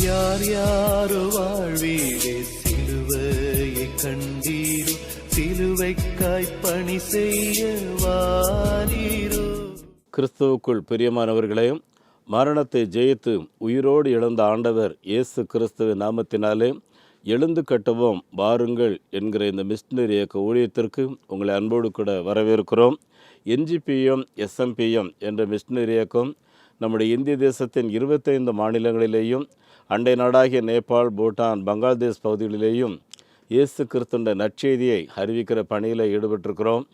யார் யாரோ வாழ்வீரே சிலுவையை கண்டீரோ, சிலுவைக்காய் பணி செய்ய வாரீரோ. கிறிஸ்துவுக்குள் பிரியமானவர்களே, மரணத்தை ஜெயித்து உயிரோடு எழுந்த ஆண்டவர் இயேசு கிறிஸ்துவின் நாமத்தினாலே எழுந்து கட்டுவோம் வாருங்கள் என்கிற இந்த மிஷனரி இயக்க ஊழியத்திற்கு உங்களை அன்போடு கூட வரவேற்கிறோம். என்ஜிபிஎம் எஸ்எம்பிஎம் என்ற மிஷனரி இயக்கம் நம்முடைய இந்திய தேசத்தின் 25 மாநிலங்களிலேயும் அண்டை நாடாகிய நேபாள், பூட்டான், பங்களாதேஷ் பகுதிகளிலேயும் இயேசு கிறிஸ்துவின் நற்செய்தியை அறிவிக்கிற பணியில் ஈடுபட்டிருக்கிறோம்.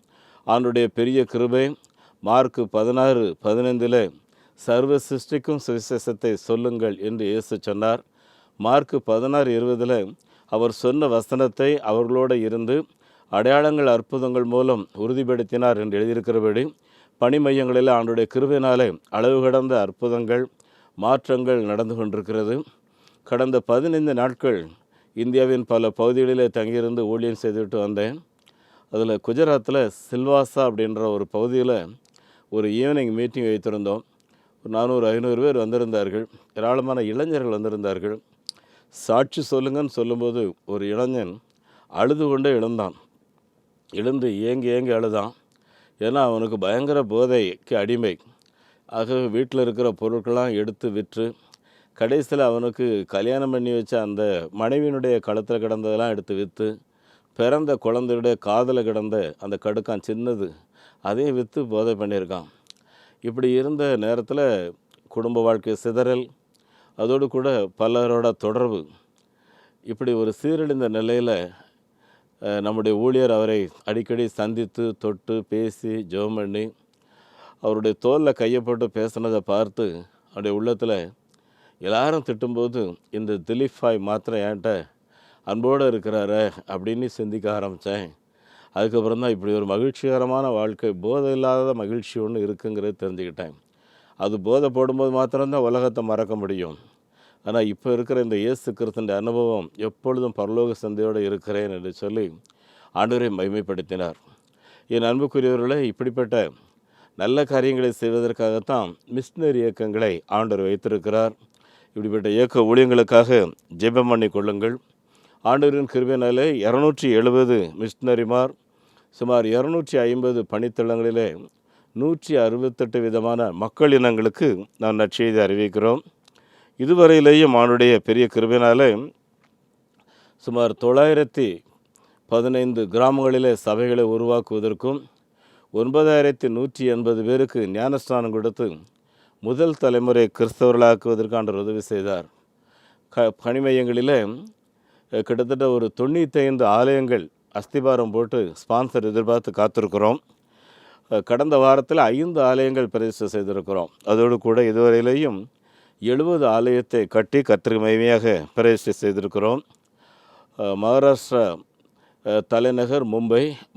ஆண்டுடைய பெரிய கிருபை, மார்க் 16:15 சர்வ சிருஷ்டிக்கும் சுவிசேஷத்தை சொல்லுங்கள் என்று இயேசு சொன்னார். மார்க் 16:20 அவர் சொன்ன வசனத்தை அவர்களோடு இருந்து அடையாளங்கள் அற்புதங்கள் மூலம் உறுதிப்படுத்தினார் என்று எழுதியிருக்கிறபடி பணி மையங்களில் ஆண்டுடைய கிருபையினாலே அளவு கடந்த அற்புதங்கள் மாற்றங்கள் நடந்து கொண்டிருக்கிறது. கடந்த 15 நாட்கள் இந்தியாவின் பல பகுதிகளிலே தங்கியிருந்து ஊழியம் செய்துவிட்டு வந்தேன். அதில் குஜராத்தில் சில்வாசா அப்படின்ற ஒரு பகுதியில் ஒரு ஈவினிங் மீட்டிங் வைத்திருந்தோம். ஒரு 400-500 பேர் வந்திருந்தார்கள். ஏராளமான இளைஞர்கள் வந்திருந்தார்கள். சாட்சி சொல்லுங்கன்னு சொல்லும்போது ஒரு இளைஞன் அழுது கொண்டே எழுந்தான். எழுந்து ஏங்கி அழுதான். ஏன்னா அவனுக்கு பயங்கர போதைக்கு அடிமை. ஆகவே வீட்டில் இருக்கிற பொருட்கள்லாம் எடுத்து விற்று கடைசியில் அவனுக்கு கல்யாணம் பண்ணி வச்ச அந்த மனைவியினுடைய கழுத்தில் கிடந்ததெல்லாம் எடுத்து விற்று, பிறந்த குழந்தையுடைய காதில் கிடந்த அந்த கடுக்கான் சின்னது அதையும் விற்று போதை பண்ணியிருக்கான். இப்படி இருந்த நேரத்தில் குடும்ப வாழ்க்கை சிதறல், அதோடு கூட பலரோட தொடர்பு, இப்படி ஒரு சீரழிந்த நிலையில் நம்முடைய ஊழியர் அவரை அடிக்கடி சந்தித்து தொட்டு பேசி ஜெபம் பண்ணி அவருடைய தோளில் கையை போட்டு பேசினதை பார்த்து அவருடைய உள்ளத்தில் எல்லாரும் திட்டும்போது இந்த திலீஃபாய் மாத்திரம் என்கிட்ட அன்போடு இருக்கிறாரு அப்படின்னு சிந்திக்க ஆரம்பித்தேன். அதுக்கப்புறம் தான் இப்படி ஒரு மகிழ்ச்சிகரமான வாழ்க்கை, போதை இல்லாத மகிழ்ச்சி ஒன்று இருக்குங்கிறது தெரிஞ்சுக்கிட்டேன். அது போதை போடும்போது மாத்திரம்தான் உலகத்தை மறக்க முடியும். ஆனால் இப்போ இருக்கிற இந்த இயேசு கிறிஸ்துவின் அனுபவம் எப்பொழுதும் பரலோக சிந்தையோடு இருக்கிறேன் என்று சொல்லி ஆண்டவரை மகிமைப்படுத்தினார். என் அன்புக்குரியவர்களே, இப்படிப்பட்ட நல்ல காரியங்களை செய்வதற்காகத்தான் மிஷனரி இயக்கங்களை ஆண்டவர் வைத்திருக்கிறார். இப்படிப்பட்ட இயக்க ஊழியங்களுக்காக ஜெபம் பண்ணி கொள்ளுங்கள். ஆண்டவரின் கிருபையினாலே 270 மிஷனரிமார், சுமார் 250 பணித்தளங்களிலே 168 விதமான மக்கள் இனங்களுக்கு நாம் நற்செய்தி அறிவிக்கிறோம். இதுவரையிலேயும் ஆண்டுடைய பெரிய கிருபையினாலே சுமார் 915 கிராமங்களிலே சபைகளை உருவாக்குவதற்கும் 9180 பேருக்கு ஞானஸ்நானம் கொடுத்து முதல் தலைமுறை கிறிஸ்தவர்களாக்குவதற்கான உதவி செய்தார். பணிமையங்களில் கிட்டத்தட்ட ஒரு 95 ஆலயங்கள் அஸ்திபாரம் போட்டு ஸ்பான்சர் எதிர்பார்த்து காத்திருக்கிறோம். கடந்த வாரத்தில் 5 ஆலயங்கள் பிரதிஷ்டை செய்திருக்கிறோம். அதோடு கூட இதுவரையிலேயும் 70 ஆலயத்தை கட்டி கர்த்தருக்கு மகிமையாக பிரதிஷ்டை செய்திருக்கிறோம். மகாராஷ்டிரா தலைநகர்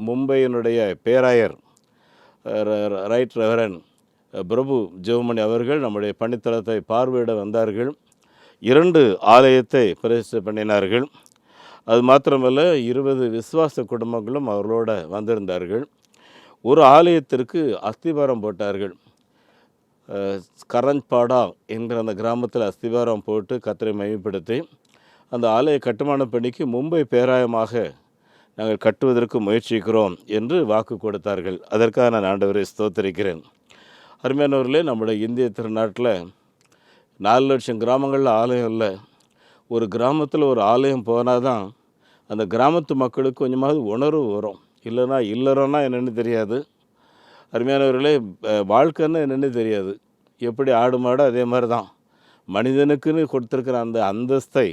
மும்பையினுடைய பேராயர் ரைட் ரெவரன் பிரபு ஜெவமணி அவர்கள் நம்முடைய பணித்தளத்தை பார்வையிட வந்தார்கள். 2 ஆலயத்தை பிரதிஷ்டை பண்ணினார்கள். அது மாத்திரமல்ல, 20 விசுவாச குடும்பங்களும் அவர்களோட வந்திருந்தார்கள். ஒரு ஆலயத்திற்கு அஸ்திபாரம் போட்டார்கள். கரஞ்பாடா என்கிற அந்த கிராமத்தில் அஸ்திபாரம் போட்டு கர்த்தரை மகிமைப்படுத்தி அந்த ஆலய கட்டுமான பணிக்கு மும்பை பேராயமாக நாங்கள் கட்டுவதற்கு முயற்சிக்கிறோம் என்று வாக்கு கொடுத்தார்கள். அதற்காக நான் ஆண்டவரை ஸ்தோத்திரிக்கிறேன். அருமையானவர்களே, நம்முடைய இந்திய திருநாட்டில் 4 லட்சம் கிராமங்களில் ஆலயம் இல்லை. ஒரு கிராமத்தில் ஒரு ஆலயம் போனால் தான் அந்த கிராமத்து மக்களுக்கு கொஞ்சமாவது உணர்வு வரும். இல்லைன்னா என்னென்னு தெரியாது. அருமையானவர்களே, வாழ்க்கைன்னு என்னென்னு தெரியாது. எப்படி ஆடு மாடு அதே மாதிரி தான் மனிதனுக்குன்னு கொடுத்துருக்கிற அந்த அந்தஸ்தை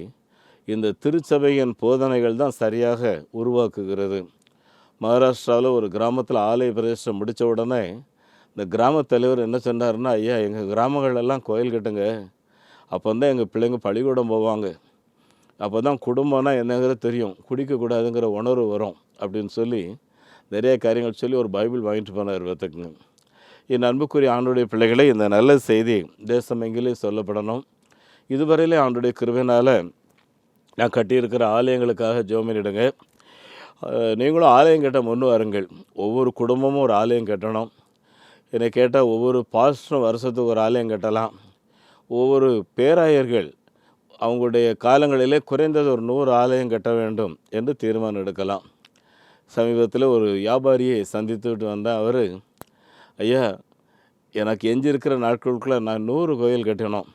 இந்த திருச்சபையின் போதனைகள் தான் சரியாக உருவாக்குகிறது. மகாராஷ்டிராவில் ஒரு கிராமத்தில் ஆலய பிரதிஷ்டை முடித்த உடனே இந்த கிராம தலைவர் என்ன சொன்னார்னா, ஐயா, எங்கள் கிராமங்களெல்லாம் கோயில் கட்டுங்க, அப்போ தான் எங்கள் பிள்ளைங்க பள்ளிக்கூடம் போவாங்க, அப்போ தான் குடும்பம்னா என்னங்கிறது தெரியும், குடிக்கக்கூடாதுங்கிற உணர்வு வரும் அப்படின்னு சொல்லி நிறைய காரியங்கள் சொல்லி ஒரு பைபிள் வாங்கிட்டு போனார் பார்த்துக்குங்க. என் அன்புக்குரிய ஆண்டுடைய பிள்ளைகளை, இந்த நல்ல செய்தி தேசம் எங்கிலே சொல்லப்படணும். இதுவரையிலே ஆண்டுடைய கிருபையினால் நான் கட்டியிருக்கிற ஆலயங்களுக்காக ஜெபமிடுங்க. நீங்களும் ஆலயம் கட்ட முன் வாருங்கள். ஒவ்வொரு குடும்பமும் ஒரு ஆலயம் கட்டணும். என்னை கேட்டால் ஒவ்வொரு பாஸ்டரும் வருஷத்துக்கு ஒரு ஆலயம் கட்டலாம். ஒவ்வொரு பேராயர்கள் அவங்களுடைய காலங்களிலே குறைந்தது ஒரு 100 ஆலயம் கட்ட வேண்டும் என்று தீர்மானம் எடுக்கலாம். சமீபத்தில் ஒரு வியாபாரியை சந்தித்துவிட்டு வந்தேன். அவர், ஐயா, எனக்கு எஞ்சியிருக்கிற நாட்களுக்குள்ளே நான் 100 கோயில் கட்டணும்,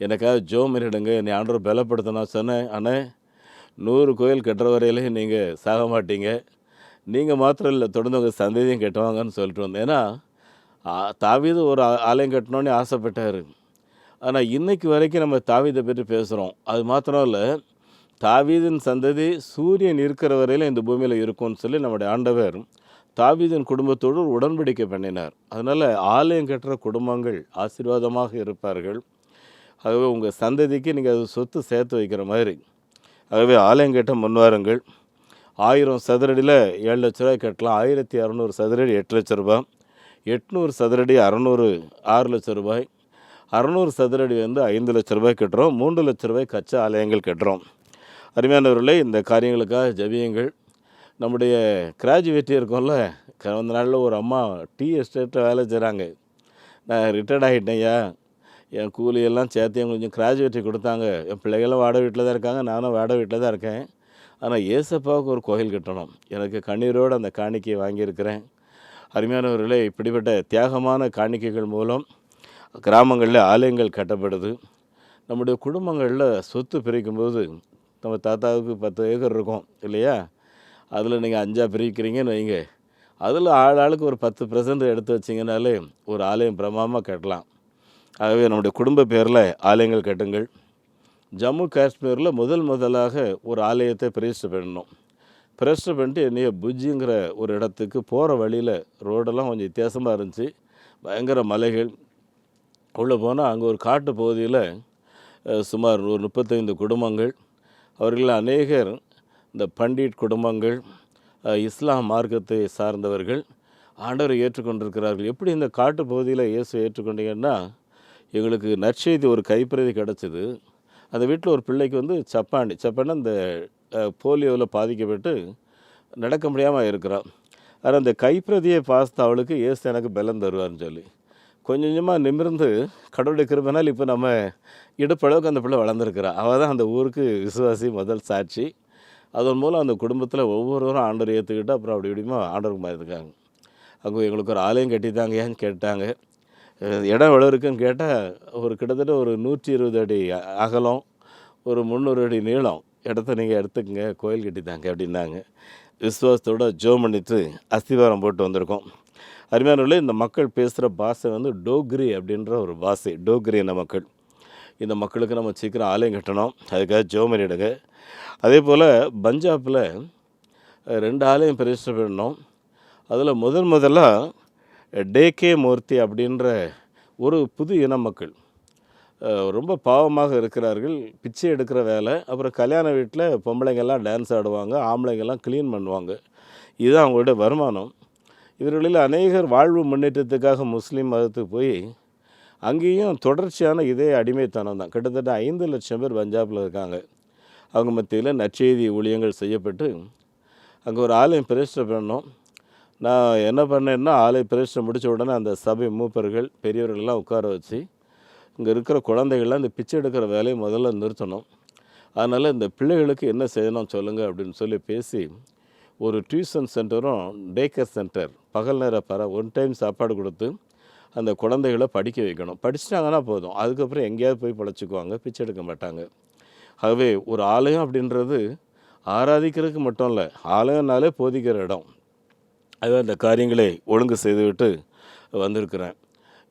எனக்காக ஜெபம் பண்ணிடுங்க, என்னை ஆண்டவர் பலப்படுத்தணும் சொன்னேன். அண்ணே, 100 கோயில் கட்டுற வரையிலே நீங்கள் சாக மாட்டீங்க, நீங்கள் மாத்திரம் இல்லை, தொடர்ந்து உங்கள் சந்ததியும் கட்டுவாங்கன்னு சொல்லிட்டு வந்தேன். ஏன்னா தாவீது ஒரு ஆலயம் கட்டணும்னு ஆசைப்பட்டார். ஆனால் இன்னைக்கு வரைக்கும் நம்ம தாவீதை பற்றி பேசுகிறோம். அது மாத்திரம் இல்லை, தாவீதின் சந்ததி சூரியன் இருக்கிற வரையில் இந்த பூமியில் இருக்கும்னு சொல்லி நம்முடைய ஆண்டவர் தாவீதின் குடும்பத்தோடு ஒரு உடன்படிக்கை பண்ணினார். அதனால் ஆலயம் கட்டுற குடும்பங்கள் ஆசீர்வாதமாக இருப்பார்கள். ஆகவே உங்கள் சந்ததிக்கு நீங்கள் அது சொத்து சேர்த்து வைக்கிற மாதிரி. ஆகவே ஆலயம் கட்ட முன்வாருங்கள். 1000 சதுரடியில் 7 லட்ச ரூபாய் கட்டலாம். 1600 சதுரடி 8 லட்ச ரூபாய், 800 சதுரடி 600 6 லட்ச ரூபாய், 600 சதுரடி 5 லட்ச ரூபாய் கட்டுறோம். 3 லட்ச ரூபாய் கச்சா ஆலயங்கள் கட்டுறோம். அருமையானவர்களே, இந்த காரியங்களுக்காக ஜெபியுங்கள். நம்முடைய கிராஜுவேட்டி இருக்கோம்ல, கடந்த நாளில் ஒரு அம்மா டீ எஸ்டேட்டில் வேலை செய்கிறாங்க. நான் ரிட்டையர்ட் ஆகிட்டேன்யா, என் கூலியெல்லாம் சேர்த்து என் கொஞ்சம் கிராஜுவேட்டி கொடுத்தாங்க, என் பிள்ளைகளும் வாடகை வீட்டில் தான் இருக்காங்க, நானும் வாடகை வீட்டில் தான் இருக்கேன், ஆனால் ஏசப்பாவுக்கு ஒரு கோயில் கட்டணும், எனக்கு கண்ணீரோடு அந்த காணிக்கையை வாங்கியிருக்கிறேன். அருமையானவர்களே, இப்படிப்பட்ட தியாகமான காணிக்கைகள் மூலம் கிராமங்களில் ஆலயங்கள் கட்டப்படுது. நம்முடைய குடும்பங்களில் சொத்து பிரிக்கும்போது, நம்ம தாத்தாவுக்கு 10 ஏக்கர் இருக்கும் இல்லையா, அதில் நீங்கள் 5 பிரிக்கிறீங்கன்னு வைங்க, அதில் ஆளுக்கு ஒரு 10% எடுத்து வச்சிங்கனாலே ஒரு ஆலயம் பிரமாதமாக கட்டலாம். ஆகவே நம்முடைய குடும்ப பேரில் ஆலயங்கள் கட்டுங்கள். ஜம்மு காஷ்மீரில் முதலாக ஒரு ஆலயத்தை பிரதிஷ்டை பண்ணணும். பிரதிஷ்டை பண்ணிட்டு என்னைய புஜ்ஜிங்கிற ஒரு இடத்துக்கு போகிற வழியில் ரோடெல்லாம் கொஞ்சம் வித்தியாசமாக இருந்துச்சு, பயங்கர மலைகள். உள்ளே போனால் அங்கே ஒரு காட்டு பகுதியில் சுமார் ஒரு 35 குடும்பங்கள். அவர்கள் அநேகர் இந்த பண்டிட் குடும்பங்கள், இஸ்லாம் மார்க்கத்தை சார்ந்தவர்கள் ஆண்டவரை ஏற்றுக்கொண்டிருக்கிறார்கள். எப்படி இந்த காட்டு பகுதியில் இயேசு ஏற்றுக்கொண்டீங்கன்னா, எங்களுக்கு நற்செய்தி ஒரு கைப்பிரதி கிடச்சிது. அந்த வீட்டில் ஒரு பிள்ளைக்கு சப்பான்னா இந்த போலியோவில் பாதிக்கப்பட்டு நடக்க முடியாமல் இருக்கிறான். ஆனால் அந்த கைப்பிரதியை பார்த்து அவளுக்கு இயேசு எனக்கு பலம் தருவார்னு சொல்லி கொஞ்சம் கொஞ்சமாக நிமிர்ந்து கடவுளுடைய கிருபைனால் இப்போ நம்ம இடுப்பளவுக்கு அந்த பிள்ளை வளர்ந்துருக்கிறான். அவள் தான் அந்த ஊருக்கு விசுவாசி, முதல் சாட்சி. அதன் மூலம் அந்த குடும்பத்தில் ஒவ்வொருவரும் ஆண்டவர் ஏற்றுக்கிட்டு அப்புறம் அப்படி இப்படிமா ஆண்டவருக்கு மாறிருக்காங்க. அங்கே எங்களுக்கு ஒரு ஆலயம் கட்டித்தாங்க ஏன்னு கேட்டாங்க. இடம் எவ்வளோ இருக்குன்னு கேட்டால் ஒரு கிட்டத்தட்ட ஒரு 120 அடி அகலம், ஒரு 300 அடி நீளம் இடத்த நீங்கள் எடுத்துக்கங்க, கோயில் கட்டித்தாங்க அப்படின்னாங்க. விசுவாசத்தோடு ஜெபம் பண்ணிட்டு அஸ்திவாரம் போட்டு வந்திருக்கோம். அருமையானவர்களே, இந்த மக்கள் பேசுகிற பாஷை டோக்ரி அப்படின்ற ஒரு பாஷை. டோக்ரி என்ற மக்கள். இந்த மக்களுக்கு நம்ம சீக்கிரம் ஆலயம் கட்டணும், அதுக்காக ஜெபம் பண்ணிவிடுங்க. அதே போல் பஞ்சாபில் 2 ஆலயம் பிரதிஷ்டை பண்ணணும். அதில் முதலாக டேகே மூர்த்தி அப்படின்ற ஒரு புது இன மக்கள், ரொம்ப பாவமாக இருக்கிறார்கள், பிச்சை எடுக்கிற வேலை. அப்புறம் கல்யாண வீட்டில் பொம்பளைங்கள்லாம் டான்ஸ் ஆடுவாங்க, ஆம்பளைங்கள்லாம் க்ளீன் பண்ணுவாங்க. இதுதான் அவங்களுடைய வருமானம். இவர்களில் அநேகர் வாழ்வு முன்னேற்றத்துக்காக முஸ்லீம் மதத்துக்கு போய் அங்கேயும் தொடர்ச்சியான இதே அடிமைத்தனம் தான். கிட்டத்தட்ட 5 லட்சம் பேர் பஞ்சாபில் இருக்காங்க. அவங்க மத்தியில் நற்செய்தி ஊழியங்கள் செய்யப்பட்டு அங்கே ஒரு ஆலயம் பிரதிஷ்டை பண்ணோம். நான் என்ன பண்ணேன்னா, ஆலய பிரதிஷ்டை முடித்த உடனே அந்த சபை மூப்பர்கள் பெரியவர்கள்லாம் உட்கார வச்சு இங்கே இருக்கிற குழந்தைகள்லாம் இந்த பிச்சை எடுக்கிற வேலையை முதல்ல நிறுத்தணும், அதனால் இந்த பிள்ளைகளுக்கு என்ன செய்யணும் சொல்லுங்கள் அப்படின்னு சொல்லி பேசி ஒரு டியூஷன் சென்டரும் டேக்கர் சென்டர் பகல் நேர 1 டைம் சாப்பாடு கொடுத்து அந்த குழந்தைகளை படிக்க வைக்கணும். படிச்சிட்டாங்கன்னா போதும், அதுக்கப்புறம் எங்கேயாவது போய் பழச்சிக்குவாங்க, பிச்சை எடுக்க மாட்டாங்க. ஆகவே ஒரு ஆலயம் அப்படின்றது ஆராதிக்கிறதுக்கு மட்டும் இல்லை, ஆலயம்னாலே போதிக்கிற இடம். அதுதான் இந்த காரியங்களை ஒழுங்கு செய்துவிட்டு வந்திருக்கிறேன்.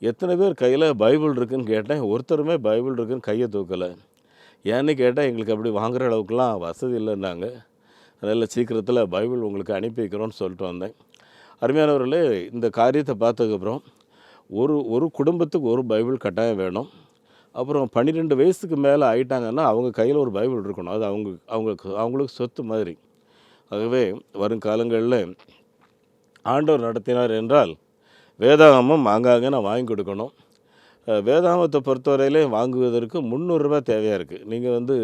எத்தனை பேர் கையில் பைபிள் இருக்குதுன்னு கேட்டேன், ஒருத்தருமே பைபிள் இருக்குதுன்னு கையை தூக்கலை. ஏன்னு கேட்டால் எங்களுக்கு அப்படி வாங்குகிற அளவுக்குலாம் வசதி இல்லைன்னாங்க. அதனால் சீக்கிரத்தில் பைபிள் உங்களுக்கு அனுப்பி வைக்கிறோன்னு சொல்லிட்டு வந்தேன். அருமையானவர்களே, இந்த காரியத்தை பார்த்ததுக்கப்புறம் ஒரு குடும்பத்துக்கு ஒரு பைபிள் கட்டாயம் வேணும். அப்புறம் 12 வயசுக்கு மேலே ஆகிட்டாங்கன்னா அவங்க கையில் ஒரு பைபிள் இருக்கணும். அது அவங்களுக்கு சொத்து மாதிரி. ஆகவே வருங்காலங்களில் ஆண்டவர் நடத்தினார் என்றால் வேதாகமம் ஆங்காங்கே நான் வாங்கி கொடுக்கணும். வேதாகமத்தை பொறுத்தவரையிலே வாங்குவதற்கு 300 ரூபாய் தேவையாக இருக்குது. நீங்கள்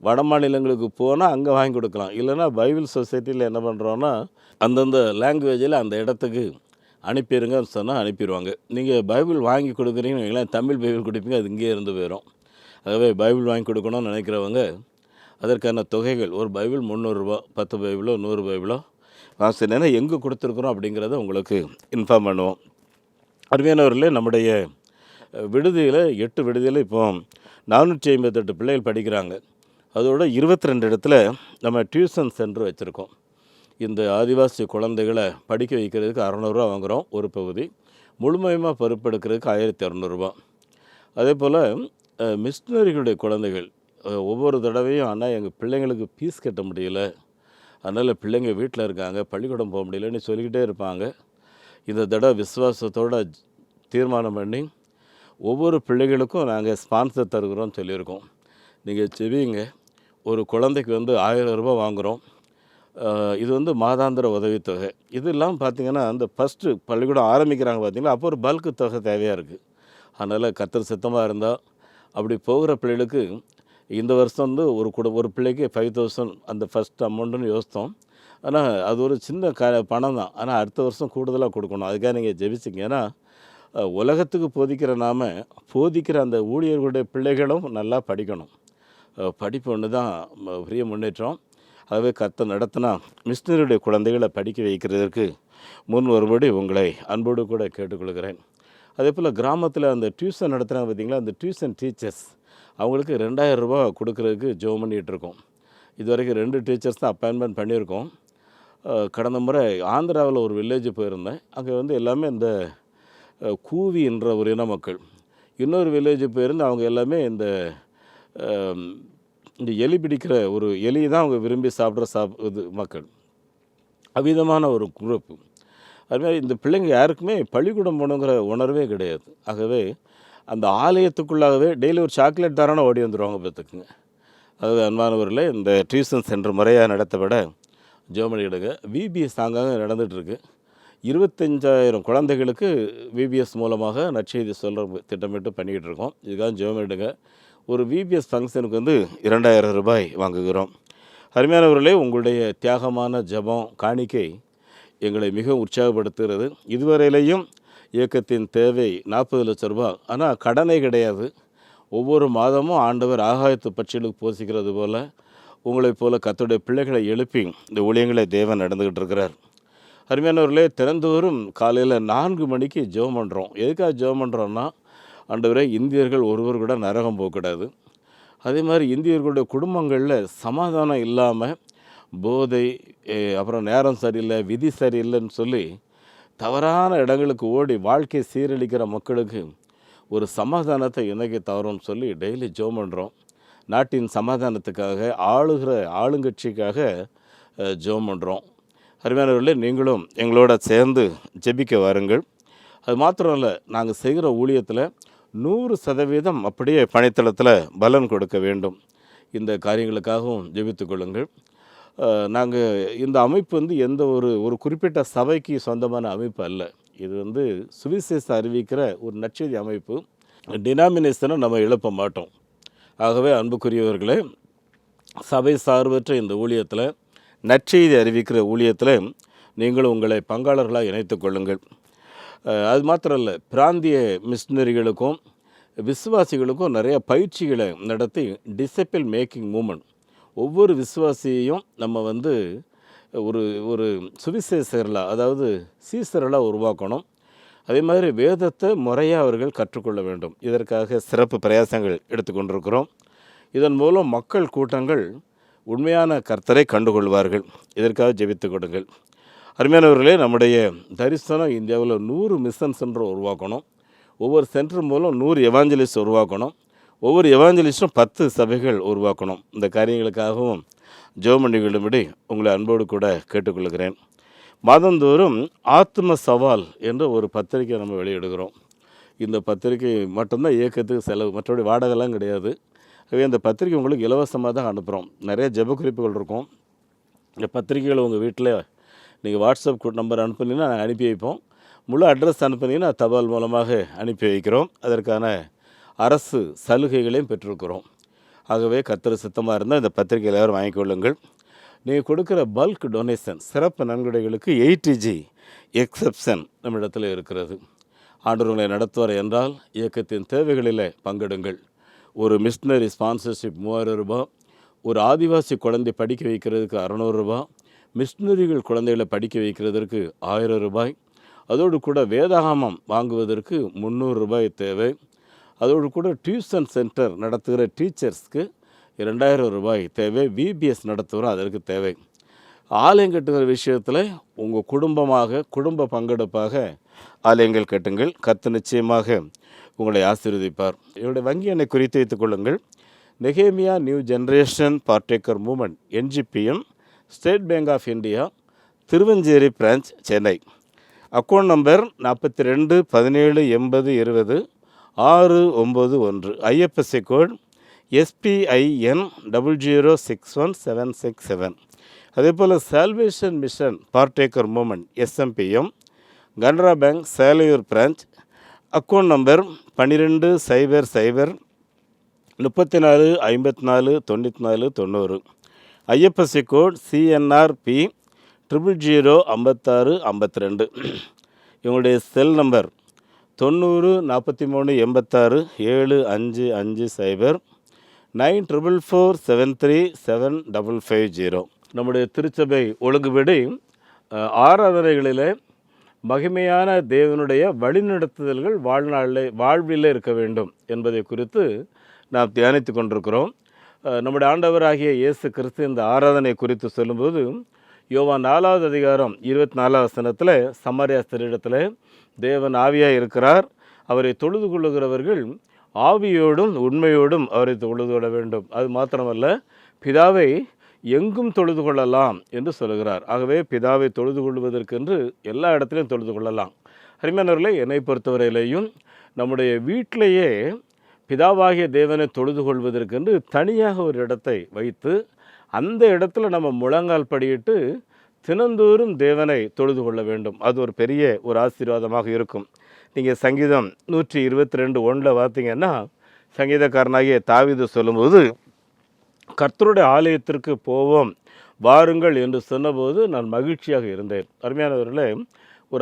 வட மாநிலங்களுக்கு போனால் அங்கே வாங்கி கொடுக்கலாம். இல்லைனா பைபிள் சொசைட்டியில் என்ன பண்ணுறோன்னா, அந்தந்த லாங்குவேஜில் அந்த இடத்துக்கு அனுப்பிடுங்கன்னு சொன்னால் அனுப்பிடுவாங்க. நீங்கள் பைபிள் வாங்கி கொடுக்குறீங்கன்னு வைங்களேன், தமிழ் பைபிள் கொடுப்பீங்க, அது இங்கேயே இருந்து போயிடும். ஆகவே பைபிள் வாங்கி கொடுக்கணும்னு நினைக்கிறவங்க அதற்கான தொகைகள் ஒரு பைபிள் 300 ரூபா, 10 பைபிளோ 100 பைபிளோ வாசினா எங்கே கொடுத்துருக்குறோம் அப்படிங்கிறத உங்களுக்கு இன்ஃபார்ம் பண்ணுவோம். அருமையானவர்களே, நம்முடைய விடுதியில் 8 விடுதியில் இப்போ 458 பிள்ளைகள் படிக்கிறாங்க. அதோட 22 இடத்துல நம்ம டியூஷன் சென்டர் வச்சுருக்கோம். இந்த ஆதிவாசி குழந்தைகளை படிக்க வைக்கிறதுக்கு 600 ரூபா வாங்குகிறோம் ஒரு பகுதி, முழுமையமாக பொறுப்பெடுக்கிறதுக்கு 1200 ரூபா. அதே போல் மிஷினரிகளுடைய குழந்தைகள் ஒவ்வொரு தடவையும் ஆனால் எங்கள் பிள்ளைங்களுக்கு ஃபீஸ் கட்ட முடியல, அதனால் பிள்ளைங்க வீட்டில் இருக்காங்க, பள்ளிக்கூடம் போக முடியலன்னு சொல்லிக்கிட்டே இருப்பாங்க. இந்த தடவை விசுவாசத்தோடு தீர்மானம் பண்ணி ஒவ்வொரு பிள்ளைகளுக்கும் நாங்கள் ஸ்பான்சர் தருகிறோம்னு சொல்லியிருக்கோம். நீங்கள் செவிங்க, ஒரு குழந்தைக்கு 1000 ரூபா வாங்குகிறோம். இது மாதாந்திர உதவித்தொகை. இது இல்லாமல் பார்த்திங்கன்னா அந்த ஃபஸ்ட்டு பள்ளிக்கூடம் ஆரம்பிக்கிறாங்க பார்த்திங்களா, அப்போ ஒரு பல்க்கு தொகை தேவையாக இருக்குது. அதனால் கர்த்தர் சித்தமாக இருந்தால் அப்படி போகிற பிள்ளைகளுக்கு இந்த வருஷம் ஒரு பிள்ளைக்கு 5000 அந்த ஃபஸ்ட் அமௌண்ட்டுன்னு யோசித்தோம். ஆனால் அது ஒரு சின்ன பணம் தான். ஆனால் அடுத்த வருஷம் கூடுதலாக கொடுக்கணும். அதுக்காக நீங்கள் ஜெபிச்சிங்க. ஏன்னா உலகத்துக்கு போதிக்கிற அந்த ஊழியர்களுடைய பிள்ளைகளும் நல்லா படிக்கணும். படிப்பு ஒன்று தான் பெரிய முன்னேற்றம். ஆகவே கர்த்தர் நடத்தினா மிஷினரியுடைய குழந்தைகளை படிக்க வைக்கிறதற்கு முன் வரும்படி உங்களை அன்போடு கூட கேட்டுக்கொள்கிறேன். அதே போல் கிராமத்தில் அந்த டியூஷன் நடத்துகிறாங்க பார்த்திங்களா, அந்த டியூஷன் டீச்சர்ஸ் அவங்களுக்கு 2000 ரூபா கொடுக்குறதுக்கு ஜெபம் பண்ணிகிட்ருக்கோம். இது வரைக்கும் 2 டீச்சர்ஸ் தான் அப்பாயின்மெண்ட் பண்ணியிருக்கோம். கடந்த முறை ஆந்திராவில் ஒரு வில்லேஜ் போயிருந்தேன். அங்கே எல்லாமே இந்த கூவி என்ற ஒரு இன மக்கள். இன்னொரு வில்லேஜ் போயிருந்து அவங்க எல்லாமே இந்த எலி பிடிக்கிற ஒரு எலி தான் அவங்க விரும்பி சாப்பிட்ற இது மக்கள். அவ்விதமான ஒரு குரூப்பு. அதுமாதிரி இந்த பிள்ளைங்க யாருக்குமே பள்ளிக்கூடம் போகணுங்கிற உணர்வே கிடையாது. ஆகவே அந்த ஆலயத்துக்குள்ளாகவே டெய்லி ஒரு சாக்லேட் தரான ஓடி வந்துடுவாங்க பார்த்துக்குங்க. அதாவது அன்பானவர்களே, இந்த டியூஷன் சென்டர் முறையாக நடத்தப்பட ஜெர்மனியிடுங்க. விபிஎஸ் அங்கங்கே நடந்துகிட்ருக்கு. 25,000 குழந்தைகளுக்கு விபிஎஸ் மூலமாக நற்செய்தி சொல்கிற திட்டமிட்டு பண்ணிக்கிட்டு இருக்கோம். இதுக்காக ஜெர்மனியிடுங்க. ஒரு விபிஎஸ் ஃபங்க்ஷனுக்கு 2000 ரூபாய் வாங்குகிறோம். அருமையானவர்களே, உங்களுடைய தியாகமான ஜெபம் காணிக்கை எங்களை மிக உற்சாகப்படுத்துகிறது. இதுவரையிலையும் இயக்கத்தின் தேவை 40 லட்சம் ரூபாய். ஆனால் கடனை கிடையாது. ஒவ்வொரு மாதமும் ஆண்டவர் ஆகாயத்து பட்சிகளுக்கு போசிக்கிறது போல் உங்களைப் போல கர்த்தருடைய பிள்ளைகளை எழுப்பி இந்த ஊழியங்களை தேவன் நடந்துக்கிட்டு இருக்கிறார். அருமையானவர்களே, தினந்தோறும் காலையில் 4 மணிக்கு ஜெபம் பண்ணுறோம். எதுக்காக ஜெபம் பண்ணுறோன்னா, ஆண்டவரே இந்தியர்கள் ஒருவர் கூட நரகம் போகக்கூடாது. அதே மாதிரி இந்தியர்களுடைய குடும்பங்களில் சமாதானம் இல்லாமல் போதை, அப்புறம் நேரம் சரியில்லை, விதி சரியில்லைன்னு சொல்லி தவறான இடங்களுக்கு ஓடி வாழ்க்கை சீரழிக்கிற மக்களுக்கு ஒரு சமாதானத்தை இணைக்க தவறுன்னு சொல்லி டெய்லி ஜெபம் பண்ணுறோம். நாட்டின் சமாதானத்துக்காக ஆளுங்கட்சிக்காக ஜெபம் பண்ணுறோம். அருமையானவர்களே, நீங்களும் எங்களோட சேர்ந்து ஜெபிக்க வாருங்கள். அது மாத்திரம் இல்லை, நாங்கள் செய்கிற ஊழியத்தில் 100% அப்படியே பணித்தளத்தில் பலன் கொடுக்க வேண்டும். இந்த காரியங்களுக்காகவும் ஜெபித்து கொள்ளுங்கள். நாங்கள் இந்த அமைப்பு எந்த ஒரு குறிப்பிட்ட சபைக்கு சொந்தமான அமைப்பு அல்ல. இது சுவிசேஷம் அறிவிக்கிற ஒரு நற்செய்தி அமைப்பு. டினாமினேஷனை நம்ம எழுப்ப மாட்டோம். ஆகவே அன்புக்குரியவர்களே, சபை சார்பற்ற இந்த ஊழியத்தில், நற்செய்தி அறிவிக்கிற ஊழியத்தில் நீங்களும் உங்களை பங்காளர்களாக இணைத்து கொள்ளுங்கள். அது மாத்திரம் இல்லை, பிராந்திய மிஷினரிகளுக்கும் விசுவாசிகளுக்கும் நிறைய பயிற்சிகளை நடத்தி டிசிபிள் மேக்கிங் மூமெண்ட், ஒவ்வொரு விசுவாசியையும் நம்ம ஒரு சுவிசேஷர்களாக, அதாவது சீசர்களாக உருவாக்கணும். அதே மாதிரி வேதத்தை முறையாக அவர்கள் கற்றுக்கொள்ள வேண்டும். இதற்காக சிறப்பு பிரயாசங்கள் எடுத்துக்கொண்டிருக்கிறோம். இதன் மூலம் மக்கள் கூட்டங்கள் உண்மையான கர்த்தரை கண்டுகொள்வார்கள். இதற்காக ஜெபித்து கொடுங்கள். அருமையானவர்களே, நம்முடைய தரிசனம் இந்தியாவில் 100 மிஷன் சென்டர் உருவாக்கணும். ஒவ்வொரு சென்டர் மூலம் 100 எவாஞ்சலிஸ்ட் உருவாக்கணும். ஒவ்வொரு எவாஞ்சலிஸ்ட்டும் 10 சபைகள் உருவாக்கணும். இந்த காரியங்களுக்காகவும் ஜெபமண்டிகளும்படி உங்களை அன்போடு கூட கேட்டுக்கொள்கிறேன். மாதந்தோறும் ஆத்ம சவால் என்ற ஒரு பத்திரிக்கை நம்ம வெளியிடுகிறோம். இந்த பத்திரிக்கை மட்டும்தான் இயக்கத்துக்கு செலவு, மற்றபடி வாடகைலாம் கிடையாது. ஆகவே அந்த பத்திரிக்கை உங்களுக்கு இலவசமாக தான் அனுப்புகிறோம். நிறைய ஜெப குறிப்புகள் இருக்கும். இந்த பத்திரிக்கைகளை உங்கள் வீட்டில் நீங்கள் வாட்ஸ்அப் நம்பர் அனுப்புனீங்கன்னா நாங்கள் அனுப்பி வைப்போம். முழு அட்ரஸ் அனுப்புனீங்கன்னா தபால் மூலமாக அனுப்பி வைக்கிறோம். அதற்கான அரசு சலுகைகளையும் பெற்றிருக்கிறோம். ஆகவே கர்த்தர் சித்தமாக இருந்தால் இந்த பத்திரிகை எல்லாரும் வாங்கிக்கொள்ளுங்கள். நீங்கள் கொடுக்குற பல்க் டொனேஷன், சிறப்பு நன்கொடைகளுக்கு 80G எக்ஸப்ஷன் நம்மிடத்தில் இருக்கிறது. ஆண்டவர்களை நடத்துவார் என்றால் இயக்கத்தின் தேவைகளில் பங்கெடுங்கள். ஒரு மிஷினரி ஸ்பான்சர்ஷிப் 3000 ரூபாய், ஒரு ஆதிவாசி குழந்தை படிக்க வைக்கிறதுக்கு 600 ரூபாய், மிஷினரிகள் குழந்தைகளை படிக்க வைக்கிறதற்கு 1000 ரூபாய், அதோடு கூட வேதாகமம் வாங்குவதற்கு 300 ரூபாய் தேவை. அதோடு கூட டியூஷன் சென்டர் நடத்துகிற டீச்சர்ஸ்க்கு 2000 ரூபாய் தேவை. விபிஎஸ் நடத்துகிறோம், அதற்கு தேவை. ஆலயம் கட்டுகிற விஷயத்தில் உங்கள் குடும்ப பங்கெடுப்பாக ஆலயங்கள் கட்டுங்கள். கர்த்தர் நிச்சயமாக உங்களை ஆசீர்வதிப்பார். என்னுடைய வங்கி எண்ணை குறித்து வைத்துக் கொள்ளுங்கள். நெகேமியா new generation partaker movement NGPM, state bank of India, Thiruvancheri branch, Chennai. Account number 42 17 80 20 691. IFSC code SPIN 0061767. அதே போல் salvation mission partaker movement SMPM, Canara bank Selaiyur branch. Account number 12 00 34 54 94 90. IFSC code CNRP 000 56 52. இவங்களுடைய செல் நம்பர் 90 43 86 7550 944 73 7550. நம்முடைய திருச்சபை ஒழுங்குபடி ஆராதனைகளிலே மகிமையான தேவனுடைய வழிநடத்துதல்கள் வாழ்வில் இருக்க வேண்டும் என்பதை குறித்து நாம் தியானித்து கொண்டிருக்கிறோம். நம்முடைய ஆண்டவராகிய இயேசு கிறிஸ்து இந்த ஆராதனை குறித்து சொல்லும்போது யோவான் 4வது அதிகாரம் 24வது வசனத்தில் சமாரியா ஸ்திரீயிடத்தில் தேவன் ஆவியாக இருக்கிறார், அவரை தொழுது கொள்ளுகிறவர்கள் ஆவியோடும் உண்மையோடும் அவரை தொழுது கொள்ள வேண்டும். அது மாத்திரமல்ல, பிதாவை எங்கும் தொழுது கொள்ளலாம் என்று சொல்கிறார். ஆகவே பிதாவை தொழுது கொள்வதற்கென்று எல்லா இடத்துலையும் தொழுது கொள்ளலாம். அருமையானவர்களே, என்னை பொறுத்தவரையிலேயும் நம்முடைய வீட்டிலேயே பிதாவாகிய தேவனை தொழுது கொள்வதற்கென்று தனியாக ஒரு இடத்தை வைத்து அந்த இடத்துல நம்ம முழங்கால் படியிட்டு தினந்தோறும் தேவனை தொழுது கொள்ள வேண்டும். அது ஒரு பெரிய ஒரு ஆசீர்வாதமாக இருக்கும். நீங்கள் சங்கீதம் 122:1 பார்த்தீங்கன்னா, சங்கீதக்காரனாகிய தாவீது சொல்லும்போது, கர்த்தருடைய ஆலயத்திற்கு போவோம் வாருங்கள் என்று சொன்னபோது நான் மகிழ்ச்சியாக இருந்தேன். அருமையானவர்களே,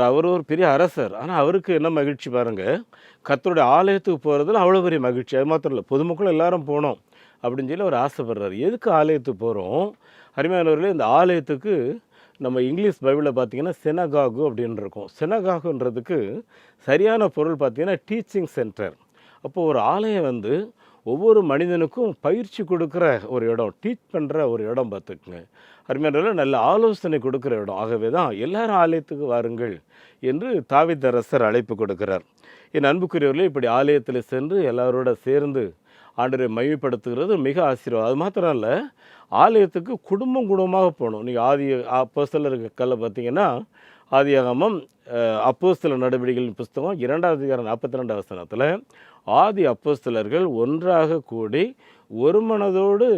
அவர் ஒரு பெரிய அரசர், ஆனால் அவருக்கு என்ன மகிழ்ச்சி பாருங்கள், கர்த்தருடைய ஆலயத்துக்கு போகிறதுல அவ்வளோ பெரிய மகிழ்ச்சி. அது மாத்திரம் இல்லை, பொதுமக்கள் எல்லாரும் போகணும் அப்படின்னு சொல்லி அவர் ஆசைப்படுறாரு. எதுக்கு ஆலயத்துக்கு போகிறோம்? அருமையானவர்களே, இந்த ஆலயத்துக்கு நம்ம இங்கிலீஷ் பைபிளில் பார்த்தீங்கன்னா சினகாகு அப்படின்னு இருக்கும். சினகாகுன்றதுக்கு சரியான பொருள் பார்த்தீங்கன்னா டீச்சிங் சென்டர். அப்போது ஒரு ஆலயம் ஒவ்வொரு மனிதனுக்கும் பயிற்சி கொடுக்குற ஒரு இடம், டீச் பண்ணுற ஒரு இடம் பார்த்துக்குங்க. அருமையானவர்களே, நல்ல ஆலோசனை கொடுக்குற இடம். ஆகவே தான் எல்லாரும் ஆலயத்துக்கு வாருங்கள் என்று தாவீதரசர் அழைப்பு கொடுக்கிறார். என் அன்புக்குரியவர்களே, இப்படி ஆலயத்தில் சென்று எல்லாரோட சேர்ந்து ஆண்டவரை மையப்படுத்துகிறது மிக ஆசீர்வாதம். அது மாத்திரம் இல்லை, ஆலயத்துக்கு குடும்பமாக போகணும். நீங்கள் அப்போஸ்தலர்கள் பார்த்தீங்கன்னா, ஆதியாகமம் அப்போஸ்தலர் நடவடிக்கைகளின் புஸ்தகம் 2வது அதிகாரம் 42வது வசனத்தில் ஆதி அப்போஸ்தலர்கள் ஒன்றாக கூடி ஒரு மனதோடு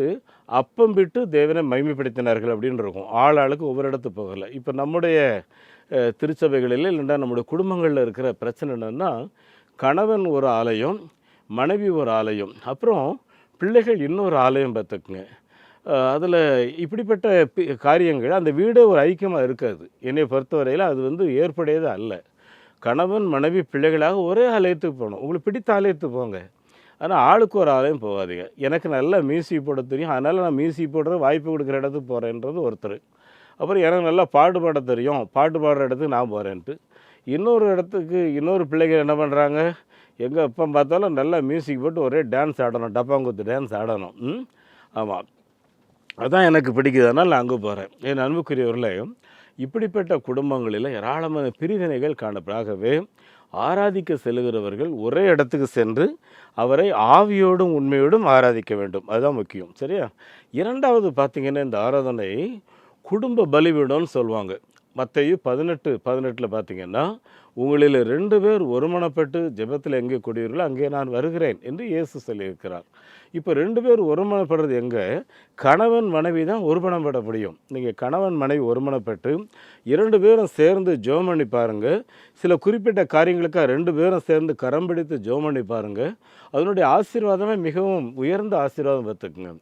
அப்பம் விட்டு தேவனை மகிமைப்படுத்தினார்கள் அப்படின்னு இருக்கும். ஆளுக்கு ஒவ்வொரு இடத்துக்கு போகலை. இப்போ நம்முடைய திருச்சபைகளில் இல்லைன்னா நம்முடைய குடும்பங்களில் இருக்கிற பிரச்சனை என்னென்னா, கணவன் ஒரு ஆலயம், மனைவி ஒரு ஆலயம், அப்புறம் பிள்ளைகள் இன்னொரு ஆலயம் பார்த்துக்குங்க. அதில் இப்படிப்பட்ட காரியங்கள் அந்த வீடே ஒரு ஐக்கியமாக இருக்காது. என்னை பொறுத்தவரையில் அது ஏற்புடையது அல்ல. கணவன் மனைவி பிள்ளைகளாக ஒரே ஆலயத்துக்கு போகணும். உங்களுக்கு பிடித்த ஆலயத்துக்கு போங்க, ஆனால் ஆளுக்கு ஒரு ஆலயம் போகாதீங்க. எனக்கு நல்லா மியூசிக் போட தெரியும், அதனால் நான் மியூசிக் போடுற வாய்ப்பு கொடுக்குற இடத்துக்கு போகிறேன்றது ஒருத்தர். அப்புறம் எனக்கு நல்லா பாட்டு பாட தெரியும், பாட்டு பாடுற இடத்துக்கு நான் போகிறேன்ட்டு இன்னொரு இடத்துக்கு இன்னொரு பிள்ளைகள் என்ன பண்ணுறாங்க, எங்கே எப்போ பார்த்தாலும் நல்லா மியூசிக் போட்டு ஒரே டான்ஸ் ஆடணும், டப்பாங்குத்து டான்ஸ் ஆடணும். ஆமாம், அதுதான் எனக்கு பிடிக்குது, அதனால் நான் அங்கே போகிறேன். என் அன்புக்குரியவர்களே, இப்படிப்பட்ட குடும்பங்களில் ஏராளமான பிரிவினைகள் காணப்படாகவே ஆராதிக்க செல்கிறவர்கள் ஒரே இடத்துக்கு சென்று அவரை ஆவியோடும் உண்மையோடும் ஆராதிக்க வேண்டும். அதுதான் முக்கியம். சரியா? 2வது பார்த்திங்கன்னா, இந்த ஆராதனை குடும்ப பலிபீடம்னு சொல்லுவாங்க. மத்தேயு 18:18 பார்த்திங்கன்னா, உங்களில் 2 பேர் ஒருமனப்பட்டு ஜெபத்தில் எங்கே கூடுவீர்களோ அங்கே நான் வருகிறேன் என்று இயேசு சொல்லியிருக்கிறார். இப்போ 2 பேர் ஒருமனப்படுறது எங்கே? கணவன் மனைவி தான் ஒருமனப்பட முடியும். நீங்கள் கணவன் மனைவி ஒருமனப்பட்டு 2 பேரும் சேர்ந்து ஜெபம் பண்ணி பாருங்கள். சில குறிப்பிட்ட காரியங்களுக்காக 2 பேரும் சேர்ந்து கரம் பிடித்து ஜெபம் பண்ணி பாருங்கள். அதனுடைய ஆசீர்வாதமே மிகவும் உயர்ந்த ஆசீர்வாதம் பார்த்துக்குங்க.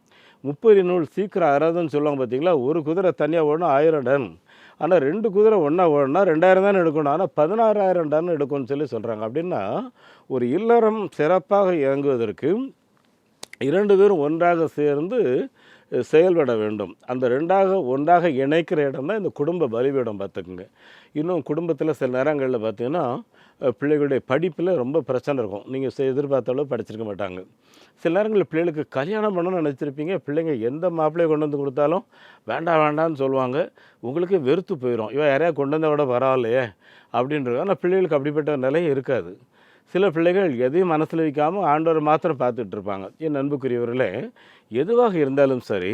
30 நூல் சீக்கிரம் ஆராதன்னு சொல்லுவாங்க பார்த்தீங்களா, ஒரு குதிரை தனியாக ஓடணும் 1000 டன், ஆனால் 2 குதிரை ஒன்றா ஓடனா 2000 தானே எடுக்கணும், ஆனால் 16,000 டன் எடுக்கும்னு சொல்கிறாங்க. அப்படின்னா ஒரு இல்லறம் சிறப்பாக இயங்குவதற்கு 2 பேரும் ஒன்றாக சேர்ந்து செயல்பட வேண்டும். அந்த 2ஆக ஒன்றாக இணைக்கிற இடம் தான் இந்த குடும்ப பலிபீடம் பார்த்துக்குங்க. இன்னும் குடும்பத்தில் சில நேரங்களில் பார்த்தீங்கன்னா, பிள்ளைகளுடைய படிப்பில் ரொம்ப பிரச்சனை இருக்கும். நீங்கள் எதிர்பார்த்த அளவு படிச்சிருக்க மாட்டாங்க. சில நேரங்களில் பிள்ளைகளுக்கு கல்யாணம் பண்ணணும்னு நினச்சிருப்பீங்க. பிள்ளைங்க எந்த மாப்பிள்ளையை கொண்டு வந்து கொடுத்தாலும் வேண்டாம் வேண்டாம்னு சொல்லுவாங்க. உங்களுக்கு வெறுத்து போயிடும். இவன் யாரையா கொண்டு வந்தால் விட பரவாயில்லையே அப்படின்றது. ஆனால் பிள்ளைகளுக்கு அப்படிப்பட்ட நிலையே இருக்காது. சில பிள்ளைகள் எதையும் மனசில் வைக்காமல் ஆண்டவரை மாத்திரம் பார்த்துட்டு இருப்பாங்க. என் அன்புக்குரியவர்களே, எதுவாக இருந்தாலும் சரி,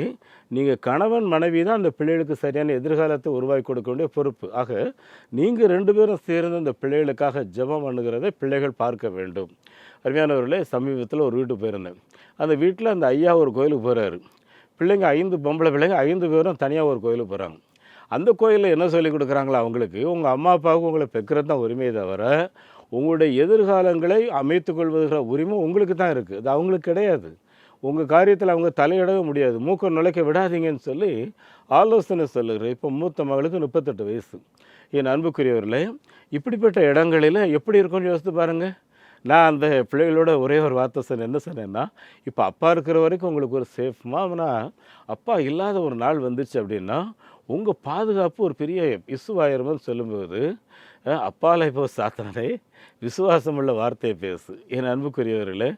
நீங்கள் கணவன் மனைவி தான் அந்த பிள்ளைகளுக்கு சரியான எதிர்காலத்தை உருவாக்கி கொடுக்க வேண்டிய பொறுப்பு. ஆக நீங்கள் 2 பேரும் சேர்ந்து அந்த பிள்ளைகளுக்காக ஜெபம் பண்ணுகிறதை பிள்ளைகள் பார்க்க வேண்டும். அருமையானவர்களே, சமீபத்தில் ஒரு வீட்டுக்கு போயிருந்தேன். அந்த வீட்டில் அந்த ஐயா ஒரு கோயிலுக்கு போகிறாரு. பிள்ளைங்க 5 பொம்பளை பிள்ளைங்க 5 பேரும் தனியாக ஒரு கோயிலுக்கு போகிறாங்க. அந்த கோயிலில் என்ன சொல்லிக் கொடுக்குறாங்களா அவங்களுக்கு, உங்கள் அம்மா அப்பாவுக்கு உங்களை பெக்கிறது தான் உரிமையை தவிர உங்களுடைய எதிர்காலங்களை அமைத்துக் கொள்வதுகிற உரிமை உங்களுக்கு தான் இருக்குது. அது அவங்களுக்கு கிடையாது. உங்கள் காரியத்தில் அவங்க தலையிடவே முடியாது. மூக்க நுழைக்க விடாதீங்கன்னு சொல்லி ஆலோசனை சொல்லுகிறேன். இப்போ மூத்த மகளுக்கு 38 வயசு. என் அன்புக்குரியவர்களே, இப்படிப்பட்ட இடங்களில் எப்படி இருக்கும்னு யோசித்து பாருங்கள். நான் அந்த பிள்ளைகளோட ஒரே ஒரு வார்த்தை சொன்னேன். என்ன சொன்னேன்னா, இப்போ அப்பா இருக்கிற வரைக்கும் உங்களுக்கு ஒரு சேஃப்மா, ஆனால் அப்பா இல்லாத ஒரு நாள் வந்துச்சு அப்படின்னா உங்கள் பாதுகாப்பு ஒரு பெரிய இசுவாயிரும்னு சொல்லும்போது, அப்பாலை இப்போ சாத்தானே விசுவாசமுள்ள வார்த்தையை பேசு. என் அன்புக்குரியவர்களே,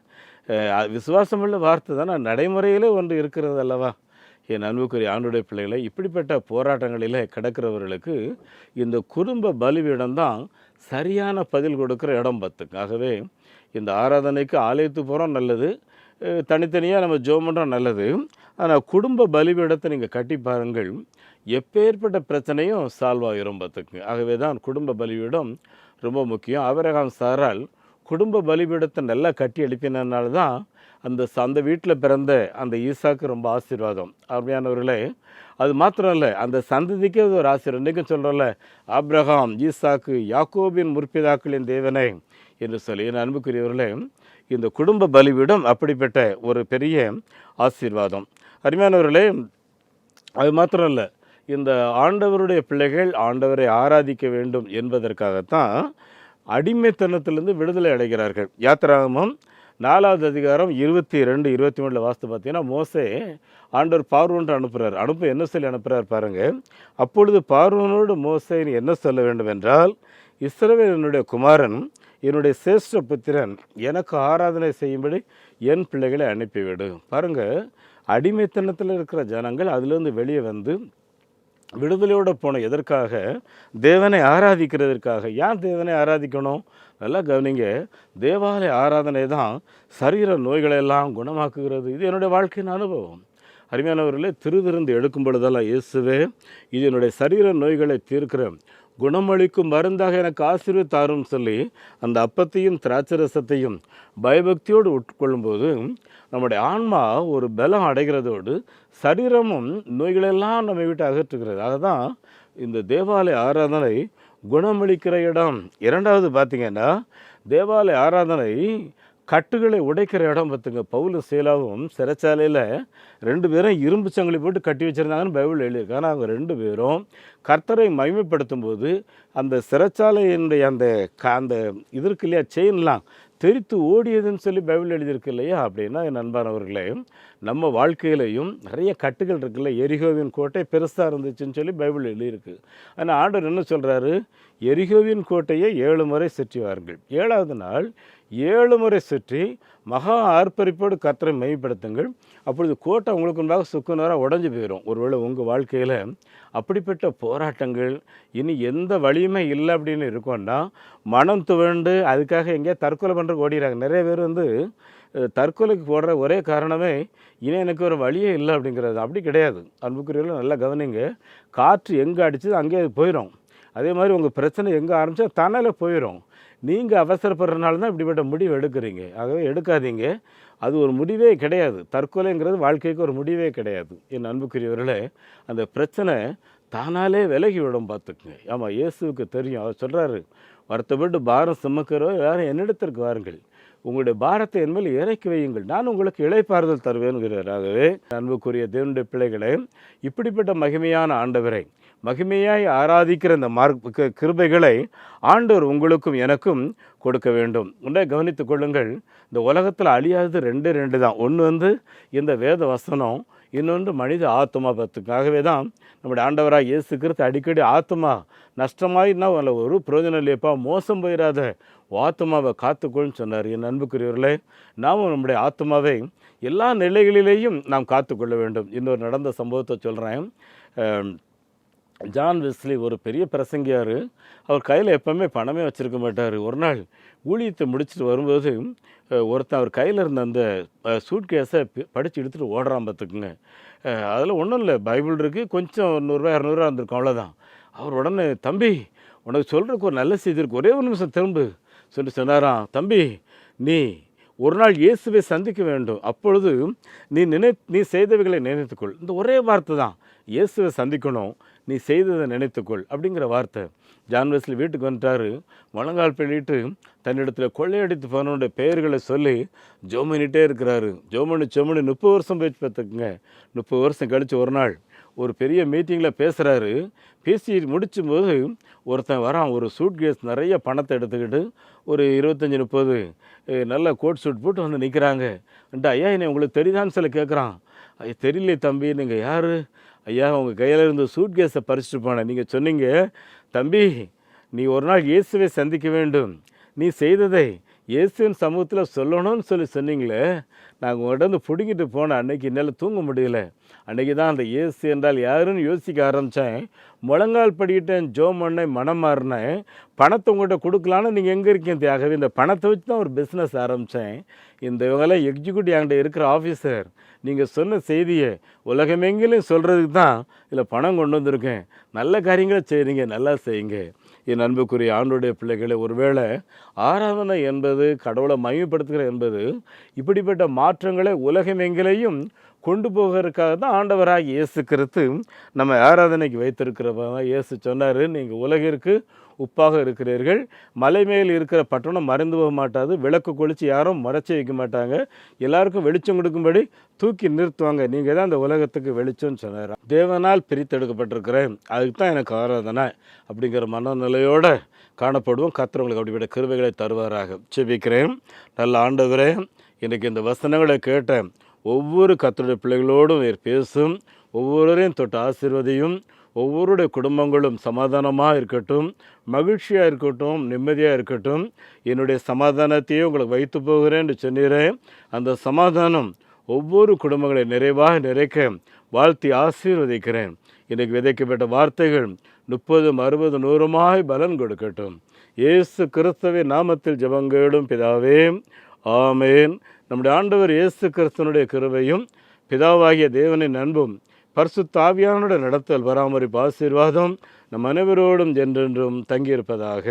விசுவாசமுள்ள வார்த்தை தான் நடைமுறையிலே ஒன்று இருக்கிறது அல்லவா? என் அன்புக்குரிய ஆண்டுடைய பிள்ளைகளை, இப்படிப்பட்ட போராட்டங்களிலே கிடக்கிறவர்களுக்கு இந்த குடும்ப பலிபீடம் தான் சரியான பதில் கொடுக்குற இடம் பார்த்துங்க. ஆகவே இந்த ஆராதனைக்கு ஆலயத்துக்கு போகிறோம் நல்லது, தனித்தனியாக நம்ம ஜெபம் பண்ணுறோம் நல்லது. ஆனால் குடும்ப பலிபீடத்தை நீங்கள் கட்டி பாருங்கள், எப்பேற்பட்ட பிரச்சனையும் சால்வ் ஆகிரும் பார்த்துக்குங்க. ஆகவே தான் குடும்ப பலிபீடம் ரொம்ப முக்கியம். ஆபிரகாம் சாரால் குடும்ப பலிபீடத்தை நல்லா கட்டி எழுப்பினதுனால தான் அந்த வீட்டில் பிறந்த அந்த ஈசாக்கு ரொம்ப ஆசீர்வாதம். அருமையானவர்களே, அது மாத்திரம் இல்லை, அந்த சந்ததிக்கே அது ஒரு ஆசீர்வாதம். இன்றைக்கும் சொல்கிறோம்ல, ஆபிரகாம் ஈசாக்கு யாக்கோபின் முற்பிதாக்களின் தேவனே என்று சொல்லி. என் அன்புக்குரியவர்களே, இந்த குடும்ப பலிபீடம் அப்படிப்பட்ட ஒரு பெரிய ஆசீர்வாதம். அருமையானவர்களே, அது மாத்திரம் இல்லை, இந்த ஆண்டவருடைய பிள்ளைகள் ஆண்டவரை ஆராதிக்க வேண்டும் என்பதற்காகத்தான் அடிமைத்தனத்திலிருந்து விடுதலை அடைகிறார்கள். யாத்திராகமம் 4வது அதிகாரம் 22, 23 வாஸ்து பார்த்தீங்கன்னா, மோசே ஆண்டவர் பார்வோன் அனுப்புகிறார். என்ன சொல்லி அனுப்புகிறார் பாருங்கள். அப்பொழுது பார்வோனோடு மோசே என்ன சொல்ல வேண்டும் என்றால், இஸ்ரவேல் என்னுடைய குமாரன், என்னுடைய சிரேஷ்ட புத்திரன், எனக்கு ஆராதனை செய்யும்படி என் பிள்ளைகளை அனுப்பிவிடு. பாருங்கள், அடிமைத்தனத்தில் இருக்கிற ஜனங்கள் அதிலிருந்து வெளியே வந்து விடுதலையோடு போன எதற்காக? தேவனை ஆராதிக்கிறதற்காக. ஏன் தேவனை ஆராதிக்கணும்? நல்லா கவனிங்க. தேவாலய ஆராதனை தான் சரீர நோய்களெல்லாம் குணமாக்குகிறது. இது என்னுடைய வாழ்க்கையின் அனுபவம். அருமையானவர்களே, திருவிருந்து எடுக்கும் பொழுதெல்லாம் இயேசுவே, இது என்னுடைய சரீர நோய்களை தீர்க்கிற குணமளிக்கும் மருந்தாக எனக்கு ஆசீர்வதித்தாருன்னு சொல்லி அந்த அப்பத்தையும் திராட்சரசத்தையும் பயபக்தியோடு உட்கொள்ளும்போது நம்முடைய ஆன்மா ஒரு பலம் அடைகிறதோடு சரீரமும் நோய்களெல்லாம் நம்ம விட்டு அகற்றுகிறது. அதுதான் இந்த தேவாலய ஆராதனை குணமளிக்கிற இடம். 2வது பார்த்திங்கன்னா, தேவாலய ஆராதனை கட்டுகளை உடைக்கிற இடம் பார்த்துங்க. பவுலும் சீலாவும் சிறைச்சாலையில் 2 பேரும் இரும்பு சங்கிலி போட்டு கட்டி வச்சுருந்தாங்கன்னு பைபிள் எழுதியிருக்கு. ஆனால் அவங்க 2 பேரும் கர்த்தரை மகிமைப்படுத்தும் போது அந்த சிறைச்சாலையினுடைய அந்த இது இருக்கு இல்லையா, செயின்லாம் தெரித்து ஓடியதுன்னு சொல்லி பைபிள் எழுதியிருக்கு இல்லையா? அப்படின்னா என் அன்பானவர்களே, நம்ம வாழ்க்கையிலையும் நிறைய கட்டுகள் இருக்குல்ல. எரிகோவின் கோட்டை பெருசாக இருந்துச்சுன்னு சொல்லி பைபிள் எழுதியிருக்கு. ஆனால் ஆண்டவர் என்ன சொல்கிறாரு? எரிகோவின் கோட்டையை 7 முறை சுற்றி வாருங்கள். 7வது நாள் 7 முறை சுற்றி மகா ஆர்ப்பரிப்போடு கர்த்தரை மையப்படுத்துங்கள். அப்பொழுது கோட்டை உங்களுக்கு முன்பாக சுக்குநராக உடஞ்சி போயிடும். ஒருவேளை உங்கள் வாழ்க்கையில் அப்படிப்பட்ட போராட்டங்கள் இனி எந்த வழியுமே இல்லை அப்படின்னு இருக்கோன்னா, மனம் துவண்டு அதுக்காக எங்கேயா தற்கொலை பண்ணுறதுக்கு ஓடிடுறாங்க. நிறைய பேர் தற்கொலைக்கு போடுற ஒரே காரணமே, இனி எனக்கு ஒரு வழியே இல்லை அப்படிங்கிறது. அப்படி கிடையாது. அன்புக்குரியவர்கள் நல்லா கவனிங்க. காற்று எங்கே அடிச்சது அங்கே அது போயிடும். அதே மாதிரி உங்கள் பிரச்சனை எங்கே ஆரம்பித்தா தன்னால போயிடும். நீங்கள் அவசரப்படுறதுனால தான் இப்படிப்பட்ட முடிவு எடுக்கிறீங்க. ஆகவே எடுக்காதீங்க. அது ஒரு முடிவே கிடையாது. தற்கொலைங்கிறது வாழ்க்கைக்கு ஒரு முடிவே கிடையாது. என் அன்புக்குரியவர்களே, அந்த பிரச்சனை தானாலே விலகி விடும் பார்த்துக்குங்க. ஆமாம், இயேசுவுக்கு தெரியும். அவர் சொல்கிறாரு, வருத்தப்பட்டு பாரம் சுமக்கிறோ யாரும் என்னிடத்திற்கு வாருங்கள், உங்களுடைய பாரத்தை என்மேல் இறக்கி வையுங்கள், நான் உங்களுக்கு இளைப்பாறுதல் தருவேன்கிறார். ஆகவே அன்புக்குரிய தேவனுடைய பிள்ளைகளே, இப்படிப்பட்ட மகிமையான ஆண்டவரை மகிமையாய் ஆராதிக்கிற இந்த கிருபைகளை ஆண்டவர் உங்களுக்கும் எனக்கும் கொடுக்க வேண்டும். ஒன்றை கவனித்துக் கொள்ளுங்கள், இந்த உலகத்தில் அழியாதது ரெண்டு தான். ஒன்று இந்த வேத வசனம், இன்னொன்று மனித ஆத்மா பத்துக்காகவே தான் நம்முடைய ஆண்டவராக இயேசு கிறிஸ்து அடிக்கடி ஆத்மா நஷ்டமாயின்னா அதில் ஒரு பிரயோஜனம் இல்லையப்பா, மோசம் போயிடாத, ஆத்மாவை காத்துக்கொள்னு சொன்னார். என் அன்புக்குரியவர்களே, நாமும் நம்முடைய ஆத்மாவை எல்லா நிலைகளிலேயும் நாம் காத்துக்கொள்ள வேண்டும். இன்னொரு நடந்த சம்பவத்தை சொல்கிறேன். ஜான் வெஸ்லி ஒரு பெரிய பிரசங்கியார். அவர் கையில் எப்போவுமே பணமே வச்சுருக்க மாட்டார். ஒரு நாள் ஊழியத்தை முடிச்சுட்டு வரும்போது ஒருத்தன் அவர் கையில் இருந்த அந்த சூட்கேஸை படித்து எடுத்துகிட்டு ஓடுறான் பார்த்துக்குங்க. அதில் ஒன்றும் இல்லை, பைபிள் இருக்குது, கொஞ்சம் 100 200 இருந்திருக்கும், அவ்வளோதான். அவர் உடனே, தம்பி உனக்கு சொல்கிறதுக்கு ஒரு நல்ல செய்தி இருக்குது, ஒரே ஒரு நிமிஷம் திரும்ப சொன்னாராம். தம்பி, நீ ஒரு நாள் இயேசுவை சந்திக்க வேண்டும், அப்பொழுது நீ செய்தவைகளை நினைத்துக்கொள். இந்த ஒரே வார்த்தை தான், இயேசுவை சந்திக்கணும், நீ செய்ததை நினைத்துக்கொள் அப்படிங்கிற வார்த்தை. ஜான் வெஸ்லி வீட்டுக்கு வந்துட்டார். முழங்கால் பண்ணிட்டு தன்னிடத்தில் கொள்ளையடித்து போனோடைய பெயர்களை சொல்லி ஜோமனிட்டே இருக்கிறாரு. ஜோமனி 30 வருஷம் போயிட்டு பார்த்துக்குங்க. 30 வருஷம் கழித்து ஒரு நாள் ஒரு பெரிய மீட்டிங்கில் பேசுகிறாரு. பேசி முடிச்சும்போது ஒருத்தன் வரான், ஒரு சூட்கேஸ் நிறைய பணத்தை எடுத்துக்கிட்டு, ஒரு 25-30 நல்ல கோட் சூட் போட்டு வந்து நிற்கிறாங்க. ஐயா, என்னை உங்களுக்கு தெரியுதான்னு சொல்லி கேட்குறான். ஐயா, தெரியலையே தம்பி, நீங்கள் யார்? ஐயா, உங்கள் கையில் இருந்து சூட்கேஸை பறிச்சுட்டு போனேன். நீங்கள் சொன்னீங்க, தம்பி நீ ஒரு நாள் இயேசுவை சந்திக்க வேண்டும், நீ செய்ததை இயேசுவின் சமூகத்தில் சொல்லணும்னு சொன்னீங்களே, நாங்கள் உங்கள்கிட்ட வந்து பிடிங்கிட்டு போனேன். அன்றைக்கி என்னால் தூங்க முடியல. அன்றைக்கி தான் அந்த இயேசு என்றால் யாருன்னு யோசிக்க ஆரம்பித்தேன். முழங்கால் படிக்கிட்டேன், ஜோம் பண்ணேன், மனம் மாறினேன். பணத்தை உங்கள்கிட்ட கொடுக்கலான்னு நீங்கள் எங்கே இருக்கீங்க? ஆகவே இந்த பணத்தை வச்சு தான் ஒரு பிஸ்னஸ் ஆரம்பித்தேன். இந்த இவங்கெல்லாம் எக்ஸிக்யூட்டிவ் என்கிட்ட இருக்கிற ஆஃபீஸர், நீங்கள் சொன்ன செய்தியை உலகமெங்கிலும் சொல்கிறதுக்கு தான் இதில் பணம் கொண்டு வந்திருக்கேன். நல்ல காரியங்களை செய்கிறீங்க, நல்லா செய்யுங்க. என் அன்புக்குரிய ஆண்டோடைய பிள்ளைகளை, ஒருவேளை ஆராதனை என்பது கடவுளை மகிமைப்படுத்துகிற என்பது இப்படிப்பட்ட மாற்றங்களை உலகமெங்கிலையும் கொண்டு போகிறதுக்காக தான் ஆண்டவராக இயேசு கிறிஸ்து நம்ம ஆராதனைக்கு வைத்திருக்கிறவங்க. இயேசு சொன்னார், நீங்கள் உலகிற்கு உப்பாக இருக்கிறீர்கள், மலை மேல் இருக்கிற பட்டணம் மறைந்து போக மாட்டாது, விளக்கு கொளித்து யாரும் மறைச்சி வைக்க மாட்டாங்க, எல்லாருக்கும் வெளிச்சம் கொடுக்கும்படி தூக்கி நிறுத்துவாங்க, நீங்கள் தான் அந்த உலகத்துக்கு வெளிச்சம்னு சொன்னார். தேவனால் பிரித்தெடுக்கப்பட்டிருக்கிறேன், அதுக்கு தான் எனக்கு ஆராதனை அப்படிங்கிற மனநிலையோடு காணப்படுவோம். கர்த்தர் உங்களுக்கு அப்படிப்பட்ட கிருபைகளை தருவாராக. செபிக்கிறேன். நல்ல ஆண்டவரே, இன்றைக்கு இந்த வசனங்களை கேட்ட ஒவ்வொரு கர்த்தருடைய பிள்ளைகளோடும் நீர் பேசும், ஒவ்வொருவரையும் தொட்டு ஆசீர்வதியும், ஒவ்வொருடைய குடும்பங்களும் சமாதானமாக இருக்கட்டும், மகிழ்ச்சியாக இருக்கட்டும், நிம்மதியாக இருக்கட்டும். என்னுடைய சமாதானத்தையே உங்களுக்கு வைத்து போகிறேன் என்று சொன்னீரேன். அந்த சமாதானம் ஒவ்வொரு குடும்பங்களை நிறைவாக நிறைக்க வாழ்த்தி ஆசீர்வதிக்கிறேன். இன்றைக்கு விதைக்கப்பட்ட வார்த்தைகள் 30, 60, 100 பலன் கொடுக்கட்டும். இயேசு கிறிஸ்துவின் நாமத்தில் ஜெபங்கேடும் பிதாவே, ஆமேன். நம்முடைய ஆண்டவர் இயேசு கிறிஸ்துவனுடைய கிருபையும் பிதாவாகிய தேவனின் அன்பும் பரிசுத்த ஆவியானவருடைய நடத்தல் பராமரிப்பு ஆசீர்வாதம் நம் அனைவரோடும் என்றென்றும் தங்கியிருப்பதாக.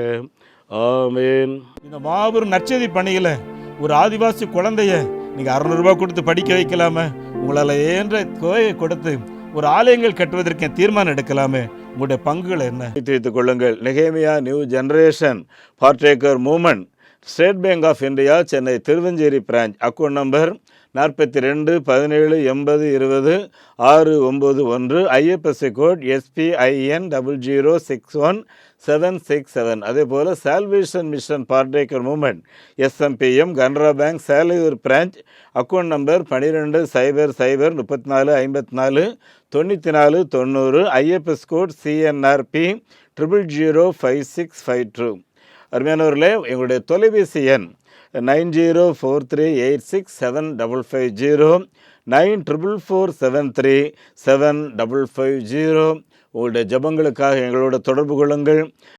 ஆமேன். இந்த மாபெரும் நற்செய்தி பணியில் ஒரு ஆதிவாசி குழந்தைய நீங்கள் 600 ரூபாய் கொடுத்து படிக்க வைக்கலாமே, உங்களால் ஏன்ற கோயை கொடுத்து ஒரு ஆலயங்கள் கட்டுவதற்கு தீர்மானம் எடுக்கலாமே, உங்களுடைய பங்குகள் என்ன? வைத்துக் கொள்ளுங்கள். நெகேமியா new generation partaker movement, state bank of India, Chennai Thiruvancheri branch, account number 42 17 80 20 691, IFSC code SPIN 0061767. அதே போல் salvation mission partaker movement SMPM, Canara bank, Selaiyur branch, account number 12 00 34 54 94 90, IFS code CNRP 005652. அருமையானவர்களே, எங்களுடைய தொலைபேசி எண் 9043867550, 9447375550. உங்களுடைய ஜபங்களுக்காக எங்களோட தொடர்பு கொள்ளுங்கள்.